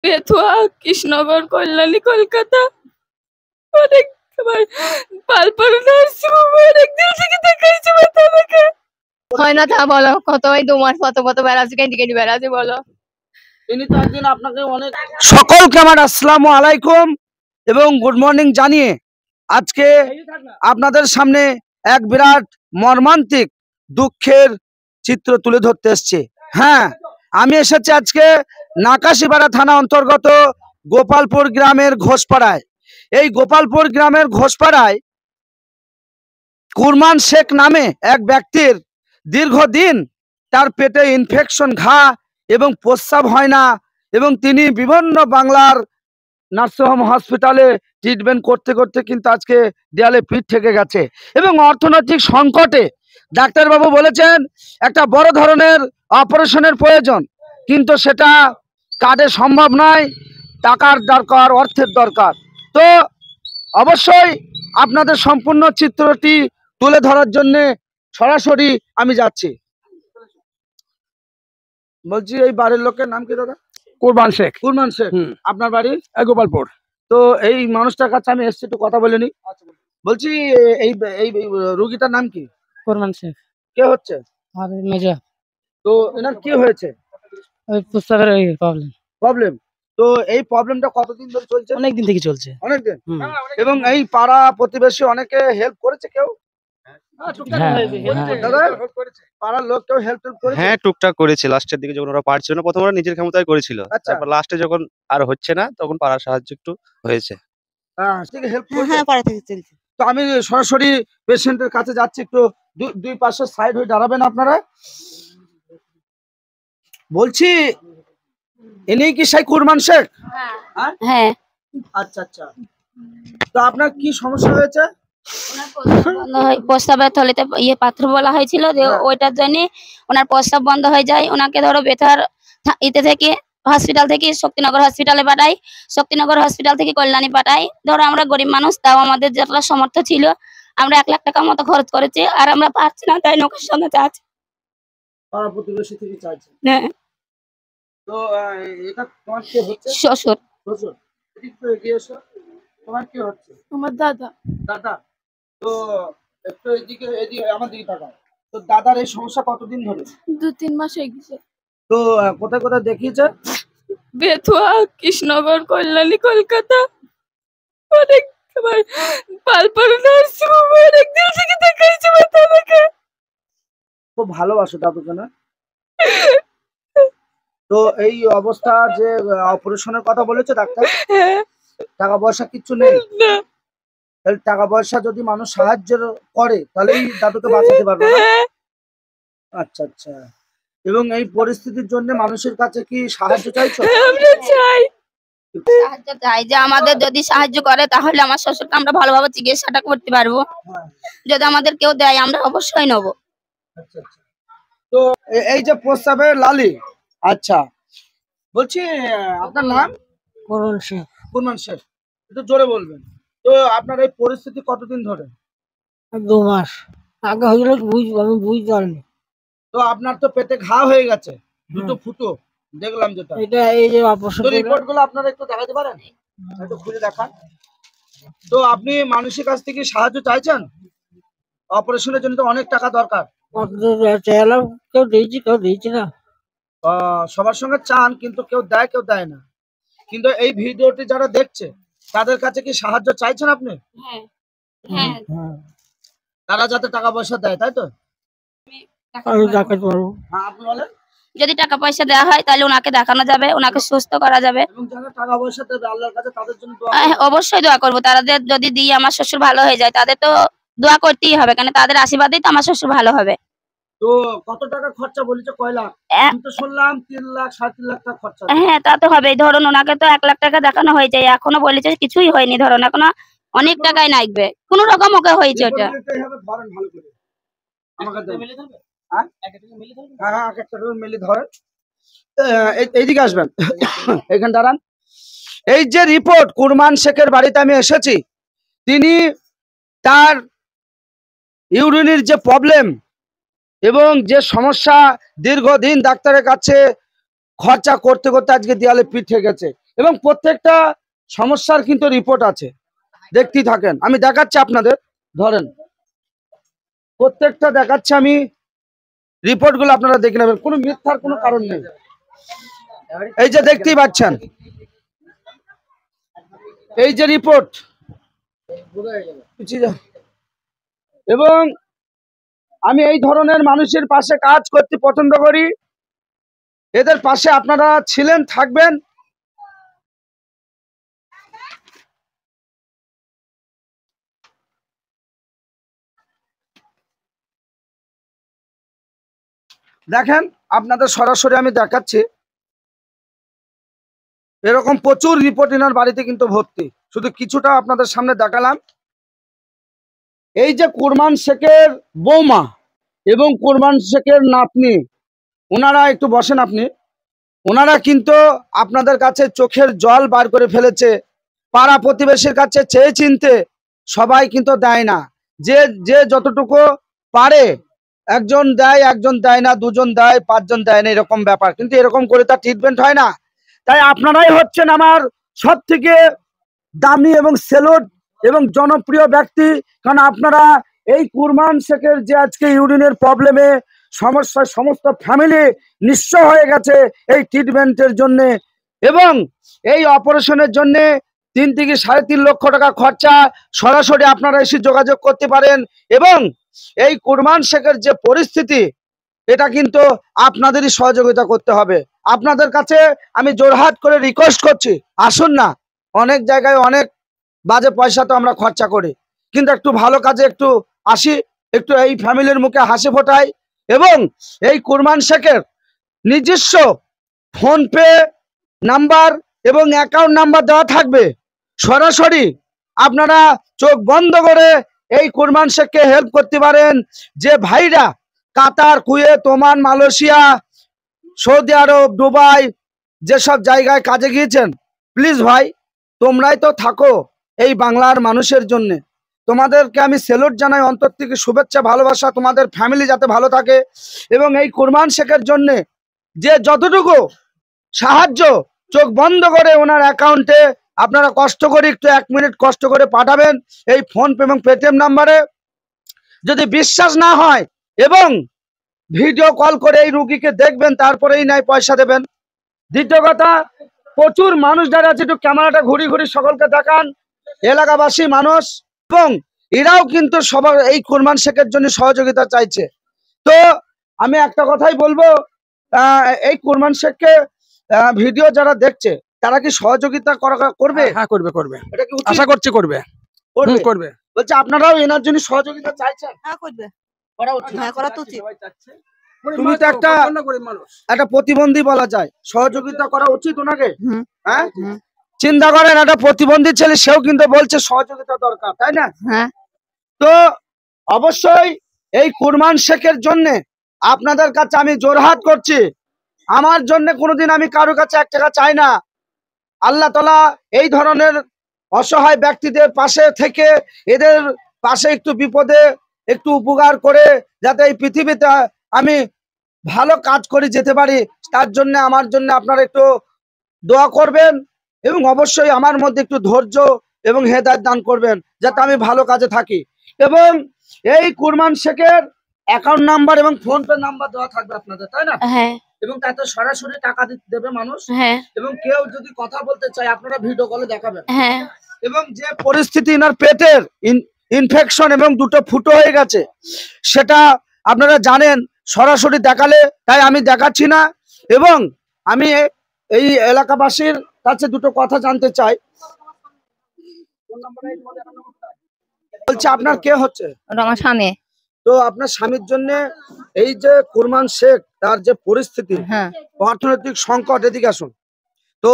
বেথুয়া, কৃষ্ণনগর, কল্যাণী, কলকাতা। অনেক আমার পালপাল নার্সিংহোমে অনেক দিন থেকে দেখাইছে ব্যথা আমাকে। হয় না তা বলো, কত ওই 2 মাস কত বেড়াচ্ছে, কেটে কেটে বেড়াচ্ছে বলো। তিনি তো একদিন আপনাকে অনেক সকলকে আমার আসসালামু আলাইকুম এবং গুড মর্নিং জানিয়ে আজকে আপনাদের সামনে এক বিরাট মর্মান্তিক দুঃখের চিত্র তুলে ধরতে এসছে। হ্যাঁ, আমি এসেছি আজকে নাকাশিপাড়া থানা অন্তর্গত গোপালপুর গ্রামের ঘোষপাড়ায়। এই গোপালপুর গ্রামের ঘোষপাড়ায় কুরমান শেখ নামে এক ব্যক্তির দীর্ঘদিন তার পেটে ইনফেকশন, ঘা এবং প্রস্রাব হয় না, এবং তিনি বিভিন্ন বাংলার নার্সিংহোম হসপিটালে ট্রিটমেন্ট করতে করতে কিন্তু আজকে দেয়ালে পিঠ ঠেকে গেছে এবং অর্থনৈতিক সংকটে ডাক্তারবাবু বলেছেন একটা বড় ধরনের অপারেশনের প্রয়োজন, কিন্তু সেটা কার্ডে সম্ভব নয়, টাকার দরকার, অর্থের দরকার। তো অবশ্যই আপনাদের সম্পূর্ণ চিত্রটি তুলে ধরার জন্য সরাসরি আমি যাচ্ছি। বলছি, এই বাড়ির লোকের নাম কি দাদা? কুরবান শেখ। কুরমান শেখ। আপনার বাড়ি? গোপালপুর। তো এই মানুষটার কাছে আমি এসেছি, একটু কথা বলে নি। বলছি, এই এই রোগীটার নাম কি? কুরমান শেখ। কে হচ্ছে? আমাদের মেজো। তো এনার কি হয়েছে? ওই প্রস্রাবের ওই প্রবলেম। তো এই প্রবলেমটা কতদিন ধরে চলছে? অনেক দিন থেকে চলছে। অনেক দিন। এবং এই পাড়া প্রতিবেশী অনেকে হেল্প করেছে? কেউ দাদা, পাড়ার লোক কেউ হেল্প করেছে? হ্যাঁ, টুকটাক করেছে। লাস্টের দিকে যখন ওরা পারছিল না, প্রথমে ওরা নিজের ক্ষমতায় করেছিল, তারপর লাস্টে যখন আর হচ্ছে না তখন পাড়ার সাহায্য একটু হয়েছে। হ্যাঁ, পাড়া থেকে চলছে। তো আমি সরাসরি পেশেন্টের কাছে যাচ্ছি, একটু দুই পাশে সাইড হয়ে দাঁড়াবেন আপনারা। বলছি, ইনি কি সেই কুরমান শেখ? হ্যাঁ। আচ্ছা আচ্ছা। তো আপনার কি সমস্যা হয়েছে? প্রস্রাবের থলিতে পাথর বলা হয়েছিল, ওইটার জন্য ওনার প্রস্রাব বন্ধ হয়ে যায়। ওনাকে ধরো বেতার ইতে থেকে হসপিটাল থেকে শক্তিনগর হসপিটালে পাঠাই, শক্তিনগর হসপিটাল থেকে কল্যাণী পাঠাই। ধরো আমরা গরিব মানুষ, তাও আমাদের যেটা সামর্থ্য ছিল আমরা 1 লাখ টাকা মতো খরচ করেছি, আর আমরা পারছি না, তাই লোকের সঙ্গে চাচ্ছি। পাড়া প্রতিবেশী থেকে চাইছে? হ্যাঁ। তো এটা তোমার কি হচ্ছে? শ্বশুর। শ্বশুর। একটু এগিয়ে এসো। তোমার কি হচ্ছে? আমার দাদা। দাদা। তো একটু এদিকে আমার দিকে তাকাও। তো দাদার এই সমস্যা কতদিন ধরে? 2-3 মাস হয়ে গেছে। তো কোথায় কোথায় দেখিয়েছে? বেথুয়া, কৃষ্ণনগর, কল্যাণী, কলকাতা। অনেক আমার পালপাল নার্সিংহোমে অনেক দিন থেকে দেখাইছে ব্যথা আমাকে। খুব ভালোবাসো দাদুকে না? তো এই অবস্থা যে অপারেশনের কথা বলেছে ডাক্তার, টাকা পয়সা কিচ্ছু নেই? তাহলে টাকা পয়সা যদি মানুষ সাহায্য করে তাহলে দাদুকে বাঁচাতে পারবে না? আচ্ছা আচ্ছা। এবং এই পরিস্থিতির জন্য মানুষের কাছে কি সাহায্য চাইছো? আমরা চাই সাহায্য চাই, যে আমাদের যদি সাহায্য করে তাহলে আমার শ্বশুরকে আমরা ভালোভাবে চিকিৎসাটা করতে পারবো। যদি আমাদের কেউ দেয় আমরা অবশ্যই নেবো। আচ্ছা আচ্ছা। তো এই যে প্রস্তাবের লালি, আচ্ছা, বলছি আপনার নাম? কুরবান শেখ। কুরমান শেখ। একটু জোরে বলবেন। তো আপনার এই পরিস্থিতি কতদিন ধরে? 2 মাস আগে হয়েছিল, আমি বুঝতে পারিনি। তো আপনার তো পেটে ঘা হয়ে গেছে, দুটো ফুটো দেখলাম যেটা। এটা এই যে অপারেশন, তো রিপোর্ট গুলো আপনারা একটু দেখাতে পারেন? একটু খুলে দেখান। তো আপনি মানুষের কাছ থেকে সাহায্য চাইছেন? অপারেশনের জন্য তো অনেক টাকা দরকার। কেউ দিয়েছি, কেউ দিয়েছি না। সবার সঙ্গে চান, কিন্তু কেউ দেয় কেউ দেয় না। কিন্তু এই ভিডিওটি যারা দেখছে তাদের কাছে কি সাহায্য চাইছেন আপনি? হ্যাঁ। তারা যাতে টাকা পয়সা দেয়, তাই তো? আমি দেখাতে পারবো। হ্যাঁ, আপনি বলেন। যদি টাকা পয়সা দেওয়া হয় তাহলে ওনাকে দেখানো যাবে, ওনাকে সুস্থ করা যাবে। এবং যারা টাকা পয়সা দেবে আল্লাহর কাছে তাদের জন্য দোয়া অবশ্যই দোয়া করবো। তাদের যদি দিয়ে আমার শ্বশুর ভালো হয়ে যায় তাদের তো দোয়া করতেই হবে, কারণ তাদের আশীর্বাদেই তো আমার শ্বশুর ভালো হবে। তো কত টাকা খরচা বলেছে? কয় লাখ? আমি তো শুনলাম 3 লাখ 3.5 লাখ টাকা খরচা। হ্যাঁ, তা তো হবেই। ধরুন ওনাকে তো 1 লাখ টাকা দেখানো হয়ে যায়, এখনো বলেছে কিছুই হয়নি। ধরুন এখনো অনেক টাকাই লাগবে, কোন রকম ওকে হয়েছে ওটা। ধরেন ভালো করে আমাকে দেন। হ্যাঁ হ্যাঁ, এক একটা করে মিলি ধরেন। এইদিকে আসবেন, এখানে দাঁড়ান। এই যে রিপোর্ট, কুরমান শেখের বাড়িতে আমি এসেছি। তিনি তার ইউরিনের যে প্রবলেম এবং যে সমস্যা, দীর্ঘদিন ডাক্তারের কাছে খরচা করতে করতে আজকে দেয়ালে পিঠ থেকে গেছে এবং প্রত্যেকটা সমস্যার কিন্তু রিপোর্ট আছে, দেখতেই থাকেন। আমি দেখাচ্ছি আপনাদের, ধরেন প্রত্যেকটা দেখাচ্ছি আমি, রিপোর্ট গুলো আপনারা দেখে নেবেন, কোনো মিথ্যার কোনো কারণ নেই। এই যে দেখতেই পাচ্ছেন, এই যে রিপোর্ট, এবং আমি এই ধরনের মানুষের পাশে কাজ করতে পছন্দ করি। এদের পাশে আপনারা ছিলেন, থাকবেন। দেখেন আপনাদের সরাসরি আমি দেখাচ্ছি, এরকম প্রচুর রিপোর্ট এনার বাড়িতে কিন্তু ভর্তি, শুধু কিছুটা আপনাদের সামনে দেখালাম। এই যে কুরমান শেখের বৌমা এবং কুরমান শেখের নাতনি, ওনারা একটু বসেন আপনি, ওনারা কিন্তু আপনাদের কাছে চোখের জল বার করে ফেলেছে। পাড়া প্রতিবেশীর কাছে চেয়ে চিনতে সবাই কিন্তু দেয় না, যে যে যতটুকু পারে, একজন দেয়, একজন দেয় না, দুজন দেয়, পাঁচজন দেয় না, এরকম ব্যাপার। কিন্তু এরকম করে তার ট্রিটমেন্ট হয় না। তাই আপনারাই হচ্ছেন আমার সব থেকে দামি এবং সেলুট এবং জনপ্রিয় ব্যক্তি, কারণ আপনারা এই কুরমান শেখের যে আজকে ইউরিনের প্রবলেমে সমস্যায় সমস্ত ফ্যামিলি নিঃস্ব হয়ে গেছে এই ট্রিটমেন্টের জন্য, এবং এই অপারেশনের জন্য 3 থেকে 3.5 লক্ষ টাকা খরচা। সরাসরি আপনারা এসে যোগাযোগ করতে পারেন। এবং এই কুরমান শেখের যে পরিস্থিতি, এটা কিন্তু আপনাদেরই সহযোগিতা করতে হবে। আপনাদের কাছে আমি জোরহাট করে রিকোয়েস্ট করছি, আসুন না। অনেক জায়গায় অনেক বাজে পয়সা তো আমরা খরচা করি, কিন্তু একটু ভালো কাজে একটু আসি, একটু এই ফ্যামিলির মুখে হাসি ফোটাই। এবং এই কুরমান শেখের নিজস্ব ফোনপে নাম্বার এবং অ্যাকাউন্ট নাম্বার দেওয়া থাকবে। সরাসরি আপনারা চোখ বন্ধ করে এই কুরমান শেখকে হেল্প করতে পারেন। যে ভাইরা কাতার, কুয়েত, ওমান, মালয়েশিয়া, সৌদি আরব, দুবাই যেসব জায়গায় কাজে গিয়েছেন, প্লিজ ভাই, তোমরাই তো থাকো এই বাংলার মানুষের জন্য। তোমাদেরকে আমি স্যালুট জানাই, অন্তর থেকে শুভেচ্ছা, ভালোবাসা। তোমাদের ফ্যামিলি যাতে ভালো থাকে, এবং এই কুরমান শেখের জন্য যে যতটুকু সাহায্য, চোখ বন্ধ করে ওনার অ্যাকাউন্টে আপনারা কষ্ট করে একটু 1 মিনিট কষ্ট করে পাঠাবেন এই ফোনপে এবং পেটিএম নাম্বারে। যদি বিশ্বাস না হয়, এবং ভিডিও কল করে এই রুগীকে দেখবেন, তারপরেই নাই পয়সা দেবেন। দ্বিতীয় কথা, প্রচুর মানুষ যারা আছে, একটু ক্যামেরাটা ঘুরি ঘুরি সকলকে দেখান, এলাকাবাসী মানুষ, এবং এরাও কিন্তু সবার এই কুরমান শেখের জন্য সহযোগিতা চাইছে। তো আমি একটা কথাই বলবো, এই কুরমান শেখকে ভিডিও যারা দেখছে, তারা কি সহযোগিতা করবে? হ্যাঁ, করবে করবে, এটা কি উচিত? আশা করছি করবে। করবে? করবে। বলছে আপনারাও এনার জন্য সহযোগিতা চাইছেন? হ্যাঁ করবে, করা উচিত। হ্যাঁ করা তো উচিত। তুমি তো একটা প্রতিবন্ধী বলা যায়, সহযোগিতা করা উচিত ওনাকে। হুম। হ্যাঁ, হুম। চিন্তা করেন, একটা প্রতিবন্ধী ছেলে, সেও কিন্তু বলছে সহযোগিতা দরকার, তাই না? হ্যাঁ। তো অবশ্যই এই কুরমান শেখের জন্য আপনাদের কাছে আমি জোরহাট করছি। আমার জন্য কোনোদিন আমি কারো কাছে 1 টাকা চাই না। আল্লাহ তাআলা এই ধরনের অসহায় ব্যক্তিদের পাশে থেকে এদের পাশে একটু বিপদে একটু উপকার করে, যাতে এই পৃথিবীতে আমি ভালো কাজ করে যেতে পারি, তার জন্য আমার জন্য আপনারা একটু দোয়া করবেন, এবং অবশ্যই আমার মধ্যে একটু ধৈর্য এবং হেদায়েত দান করবেন, যাতে আমি ভালো কাজে থাকি। এবং এই কুরমান শেখের অ্যাকাউন্ট নাম্বার এবং ফোনপে নাম্বার দেওয়া থাকবে আপনাদের, তাই না? হ্যাঁ এবং তাতে সরাসরি টাকা দেবে মানুষ। হ্যাঁ এবং কেউ যদি কথা বলতে চায়, আপনারা ভিডিও কলে দেখাবেন। হ্যাঁ এবং যে পরিস্থিতি এনার পেটের ইনফেকশন এবং দুটো ফুটো হয়ে গেছে, সেটা আপনারা জানেন, সরাসরি দেখালে, তাই আমি দেখাচ্ছি না। এবং আমি এই এলাকাবাসীর কাছে দুটো কথা জানতে চাই। বলছে আপনার কে হচ্ছে? ওটা আমার স্বামী। তো আপনার স্বামীর জন্য এই যে কুরমান শেখ, তার যে পরিস্থিতি, হ্যাঁ। অর্থনৈতিক সংকট, এদিকে আসুন। তো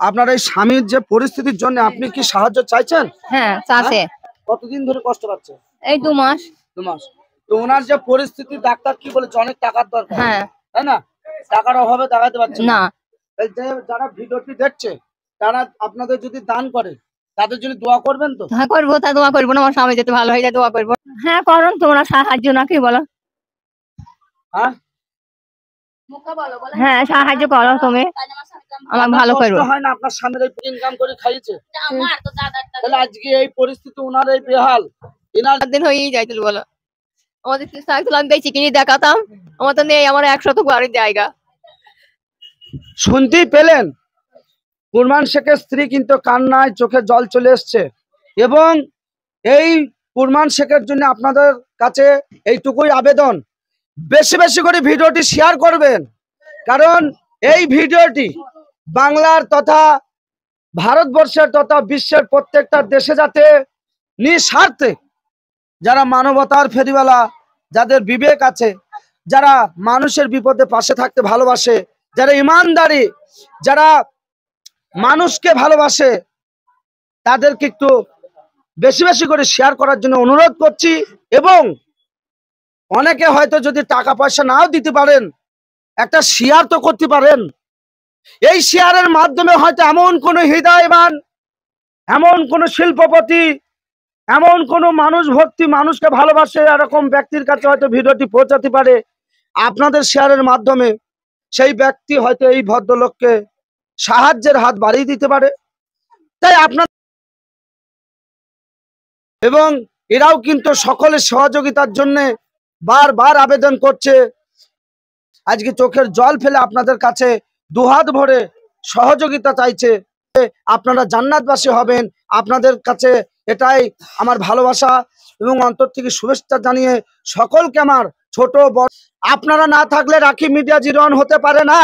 আপনার এই স্বামীর যে পরিস্থিতির জন্য আপনি কি সাহায্য চাইছেন? হ্যাঁ চাষে। কতদিন ধরে কষ্ট পাচ্ছে? এই 2 মাস। 2 মাস। তো ওনার যে পরিস্থিতি, ডাক্তার কি বলেছে? অনেক টাকার দরকার, হ্যাঁ। তাই না? টাকার অভাবে দেখাতে পারছে না। এই যে যারা ভিডিওটি দেখছে, তারা আপনাদের যদি দান করে, তাদের জন্য দোয়া করবেন তো? হ্যাঁ করবো, তা দোয়া করবো না আমার স্বামী যাতে ভালো হয়ে যায়, দোয়া করবো। হ্যাঁ করুন তোমরা সাহায্য, নাকি বলো? হ্যাঁ, হ্যাঁ সাহায্য করো তুমি আমার ভালো কষ্ট করবো। হয় না আপনার স্বামীর এই ইনকাম করে খাইয়েছে? আমার তো দাদার টাকা। তাহলে আজকে এই পরিস্থিতি ওনার এই বেহাল, এনার দিন হয়েই যাইছিল বলো, আমাদের আমি বেশি কিনে দেখাতাম, আমার তো নেই, আমার 100 বাড়ির জায়গা। শুনতেই পেলেন কুরমান শেখের স্ত্রী কিন্তু কান্নায় চোখে জল চলে এসছে। এবং এই কুরমান শেখের জন্য আপনাদের কাছে এইটুকুই আবেদন, বেশি বেশি করে ভিডিওটি শেয়ার করবেন, কারণ এই ভিডিওটি বাংলার তথা ভারতবর্ষের তথা বিশ্বের প্রত্যেকটা দেশে যাতে নিঃস্বার্থে যারা মানবতার ফেরিওয়ালা, যাদের বিবেক আছে, যারা মানুষের বিপদে পাশে থাকতে ভালোবাসে, যারা ইমানদারি, যারা মানুষকে ভালোবাসে, তাদেরকে একটু বেশি বেশি করে শেয়ার করার জন্য অনুরোধ করছি। এবং অনেকে হয়তো যদি টাকা পয়সা নাও দিতে পারেন, একটা শেয়ার তো করতে পারেন। এই শেয়ারের মাধ্যমে হয়তো এমন কোনো হৃদয়বান, এমন কোনো শিল্পপতি, এমন কোনো মানুষ ভক্তি, মানুষকে ভালোবাসে এরকম ব্যক্তির কাছে হয়তো ভিডিওটি পৌঁছাতে পারে। আপনাদের শেয়ারের মাধ্যমে সেই ব্যক্তি হয়তো এই ভদ্রলোককে সাহায্যের হাত বাড়িয়ে দিতে পারে। তাই আপনার এবং এরাও কিন্তু সকলের সহযোগিতার জন্য বারবার আবেদন করছে। আজকে চোখের জল ফেলে আপনাদের কাছে দুহাত ভরে সহযোগিতা চাইছে। আপনারা জান্নাতবাসী হবেন, আপনাদের কাছে এটাই আমার ভালোবাসা এবং অন্তর থেকে শুভেচ্ছা জানিয়ে সকলকে আমার ছোট বড়, আপনারা না থাকলে রাখি মিডিয়া জিরো হতে পারে না।